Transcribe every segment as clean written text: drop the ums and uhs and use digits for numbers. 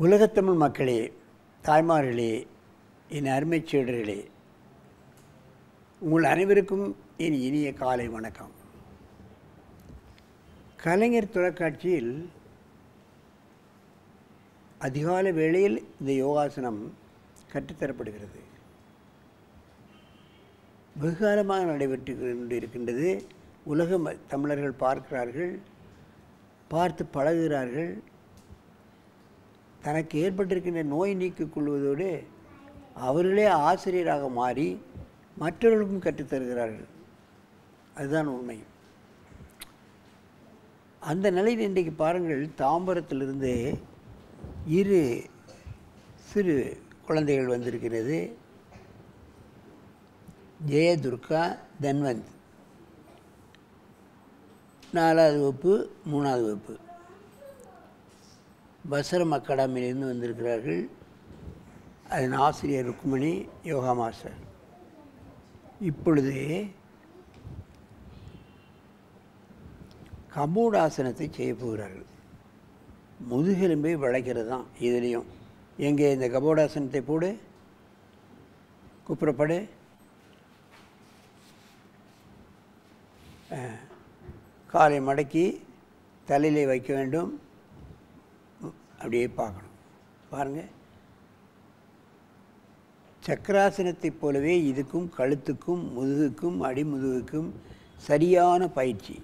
உலகத்தமிழ் மக்களே, தாய்மார்களே, என் அருமைச் சீடர்களே, உங்கள் அனைவருக்கும் என் இனிய காலை வணக்கம். கலைஞர் தொலைக்காட்சியில் அதிகாலை வேளையில் இந்த யோகாசனம் கற்றுத்தரப்படுகிறது. வெகுகாலமாக நடைபெற்று கொண்டிருக்கின்றது. உலக தமிழர்கள் பார்க்கிறார்கள், பார்த்து பழகுகிறார்கள். தனக்கு ஏற்பட்டிருக்கின்ற நோய் நீக்கிக் கொள்வதோடு அவர்களே ஆசிரியராக மாறி மற்றவர்களுக்கும் கற்றுத்தருகிறார்கள். அதுதான் உண்மை. அந்த நிலையில் இன்றைக்கு பாருங்கள், தாம்பரத்திலிருந்து 2 சிறு குழந்தைகள் வந்திருக்கிறது. ஜெயதுர்கா, தன்வந்த், 4வது வகுப்பு 3வது வகுப்பு பசரம் அகாடமியிலிருந்து வந்திருக்கிறார்கள். அதன் ஆசிரியர் ருக்மணி, யோகா மாஸ்டர். இப்பொழுது கபோடாசனத்தை செய்ய போகிறார்கள். முதுகெலும்பை வளைக்கிறது தான் இதுலேயும். எங்கே இந்த கபோடாசனத்தை போடு, குப்புறப்படு, காலை மடக்கி தலையிலே வைக்க வேண்டும். அப்படியே பார்க்கணும். பாருங்கள், சக்கராசனத்தைப் போலவே இதுக்கும் கழுத்துக்கும் முதுகுக்கும் அடிமுதுகுக்கும் சரியான பயிற்சி.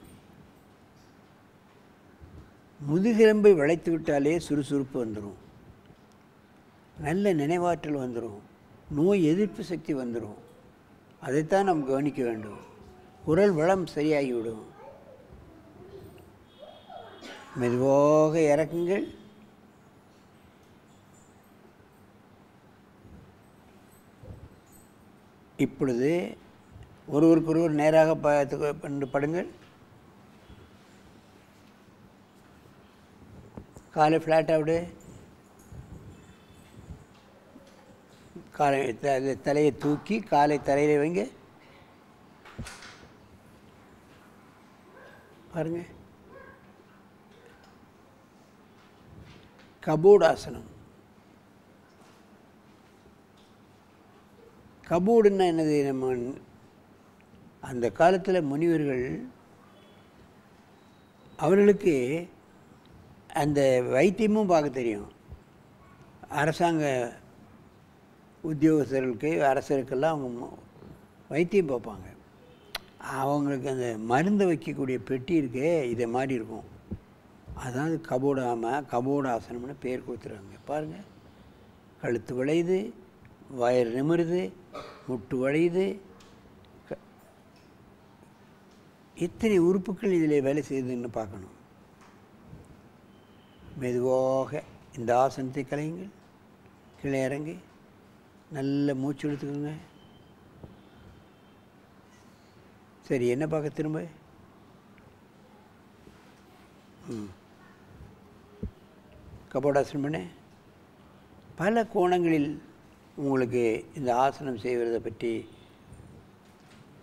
முதுகெலும்பை வளைத்து விட்டாலே சுறுசுறுப்பு வந்துடும், நல்ல நினைவாற்றல் வந்துடும், நோய் எதிர்ப்பு சக்தி வந்துடும். அதைத்தான் நாம் கவனிக்க வேண்டும். குரல் வளம் சரியாகிவிடும். மெதுவாக இறக்குங்கள். இப்பொழுது ஒருவருக்கொருவர் நேராக பார்த்து படுங்கள். காலை ஃப்ளாட்டாக விடு. காலை தலையை தூக்கி காலை தலையில் வைங்க. பாருங்க, கபோடாசனம். கபோடுன்னா என்னது? நம்ம அந்த காலத்தில் முனிவர்கள் அவர்களுக்கு அந்த வைத்தியமும் பார்க்க தெரியும். அரசாங்க உத்தியோகஸ்தர்களுக்கு, அரசருக்கெல்லாம் அவங்க வைத்தியம் பார்ப்பாங்க. அவங்களுக்கு அந்த மருந்து வைக்கக்கூடிய பெட்டி இருக்கே, இதை மாதிரி இருக்கும். அதாவது கபோடாசனம்னு பேர் கொடுத்துருக்காங்க. பாருங்கள், கழுத்து வளையுது, வயிறு நிமிருது, முட்டு வளையுது. இத்தனை உறுப்புகள் இதில் வேலை செய்யுதுன்னு பார்க்கணும். மெதுவாக இந்த ஆசனத்தை கலையுங்கள். கீழே இறங்கி நல்ல மூச்சு எடுத்துக்கோங்க. சரி, என்ன பார்க்க திரும்ப? கபோடாசனம் பண்ண பல கோணங்களில் உங்களுக்கு இந்த ஆசனம் செய்வதை பற்றி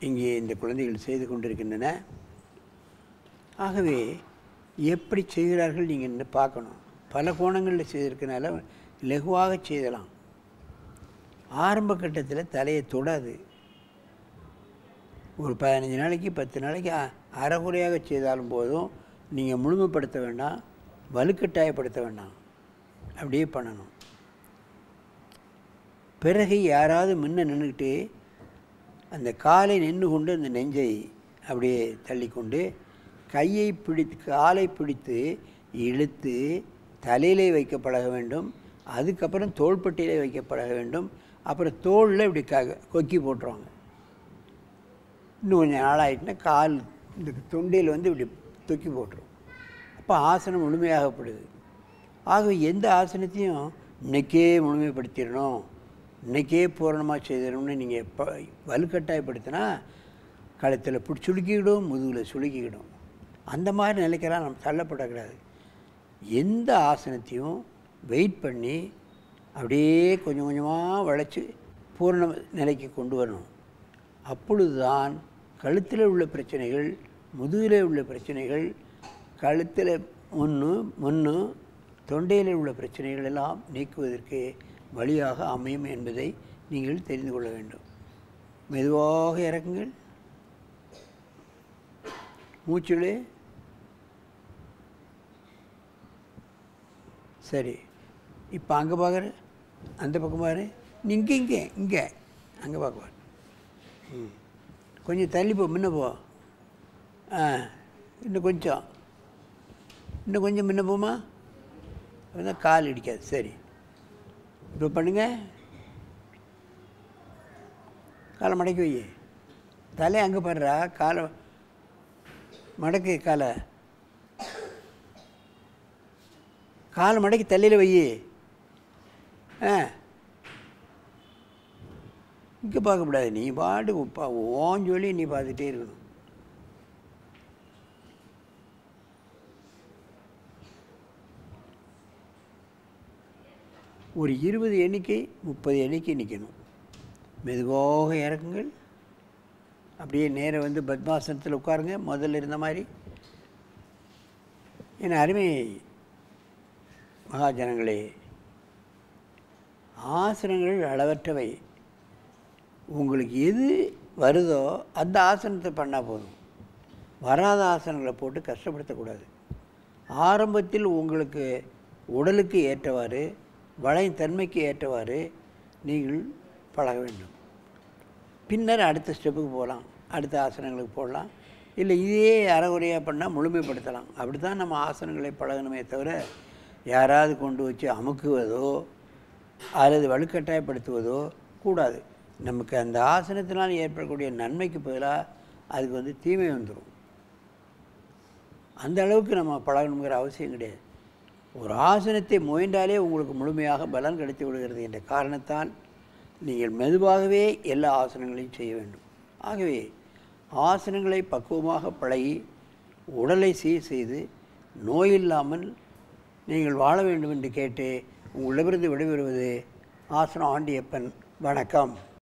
இங்கே இந்த குழந்தைகள் செய்து கொண்டிருக்கின்றன. ஆகவே எப்படி செய்கிறார்கள் நீங்கள் பார்க்கணும். பல கோணங்களில் செய்திருக்கனால லகுவாக செய்யலாம். ஆரம்ப கட்டத்தில் தலையை தொடாது. ஒரு 15 நாளைக்கு 10 நாளைக்கு அரைகுறையாக செய்தாலும் போதும். நீங்கள் முழுமைப்படுத்த வேண்டாம், வலுக்கட்டாயப்படுத்த வேண்டாம். அப்படியே பண்ணணும். பிறகு யாராவது முன்ன நின்றுக்கிட்டு அந்த காலை நின்று கொண்டு அந்த நெஞ்சை அப்படியே தள்ளிக்கொண்டு கையை பிடித்து காலை பிடித்து இழுத்து தலையிலே வைக்க பழக வேண்டும். அதுக்கப்புறம் தோள்பட்டியிலே வைக்க பழக வேண்டும். அப்புறம் தோளில் இப்படி கொக்கி போட்டுருவாங்க. இன்னும் கொஞ்சம் நாளாகிட்டுனா கால் இந்த தொண்டையில் வந்து இப்படி தொக்கி போட்டுரும். அப்போ ஆசனம் முழுமையாகப்படுது. ஆகவே எந்த ஆசனத்தையும் இன்றைக்கே முழுமைப்படுத்திடணும், இன்றைக்கே பூரணமாக செய்திடணும்னு நீங்கள் எப்போ வலுக்கட்டாயப்படுத்தினா கழுத்தில் சுளுக்கிக்கிடும், முதுகில் சுளுக்கிக்கிடும். அந்த மாதிரி நிலைக்கெல்லாம் நம்ம தள்ளப்படக்கூடாது. எந்த ஆசனத்தையும் வெயிட் பண்ணி அப்படியே கொஞ்சம் கொஞ்சமாக வளைச்சி பூரண நிலைக்கு கொண்டு வரணும். அப்பொழுது தான் கழுத்தில் உள்ள பிரச்சனைகள், முதுகில் உள்ள பிரச்சனைகள், கழுத்தில் முன்னு தொண்டையில் உள்ள பிரச்சனைகள் எல்லாம் நீக்குவதற்கு வழியாக அமையும் என்பதை நீங்கள் தெரிந்து கொள்ள வேண்டும். மெதுவாக இறக்குங்கள். மூச்சுளே. சரி, இப்போ அங்கே பார்க்குற, அந்த பக்கம் பாரு. இங்கே இங்கே இங்கே அங்கே பார்க்க பாரு. கொஞ்சம் தள்ளி போ, முன்ன போ. இன்னும் கொஞ்சம் முன்ன போமா, அப்போதான் கால் இடிக்காது. சரி, இப்போ பண்ணுங்க. காலை மடக்கி வை. தலை அங்கே பாடுறா, காலை மடக்கு. காலை மடக்கி தலையில் வை. இங்கே பார்க்கக்கூடாது. நீ பாட்டு ஓஞ்சொல்லி நீ பார்த்துட்டே இருக்கணும். ஒரு 20 எண்ணிக்கை 30 எண்ணிக்கை நிற்கணும். மெதுவாக இறக்குங்கள். அப்படியே நேரம் வந்து பத்மாசனத்தில் உட்காருங்க, முதல்ல இருந்த மாதிரி. என் அருமை மகாஜனங்களே, ஆசனங்கள் அளவற்றவை. உங்களுக்கு எது வருதோ அந்த ஆசனத்தை பண்ணால் போதும். வராத ஆசனங்களை போட்டு கஷ்டப்படுத்தக்கூடாது. ஆரம்பத்தில் உங்களுக்கு உடலுக்கு ஏற்றவாறு, வளையும் தன்மைக்கு ஏற்றவாறு நீங்கள் பழக வேண்டும். பின்னர் அடுத்த ஸ்டெப்புக்கு போகலாம், அடுத்த ஆசனங்களுக்கு போடலாம். இல்லை இதே அறகுறையாக பண்ணால் முழுமைப்படுத்தலாம். அப்படி தான் நம்ம ஆசனங்களை பழகணுமே தவிர யாராவது கொண்டு வச்சு அமுக்குவதோ அல்லது வலுக்கட்டாயப்படுத்துவதோ கூடாது. நமக்கு அந்த ஆசனத்தினால் ஏற்படக்கூடிய நன்மைக்கு பதிலாக அதுக்கு வந்து தீமை வந்துடும். அந்த அளவுக்கு நம்ம பழகணுங்கிற அவசியம் கிடையாது. ஒரு ஆசனத்தை முயன்றாலே உங்களுக்கு முழுமையாக பலன் கிடைத்து விடுகிறது என்ற காரணத்தால் நீங்கள் மெதுவாகவே எல்லா ஆசனங்களையும் செய்ய வேண்டும். ஆகவே ஆசனங்களை பக்குவமாக பழகி உடலை சீர் செய்து நோயில்லாமல் நீங்கள் வாழ வேண்டும் என்று கேட்டு உங்களிடமிருந்து விடைபெறுவது ஆசனம் ஆண்டியப்பன். வணக்கம்.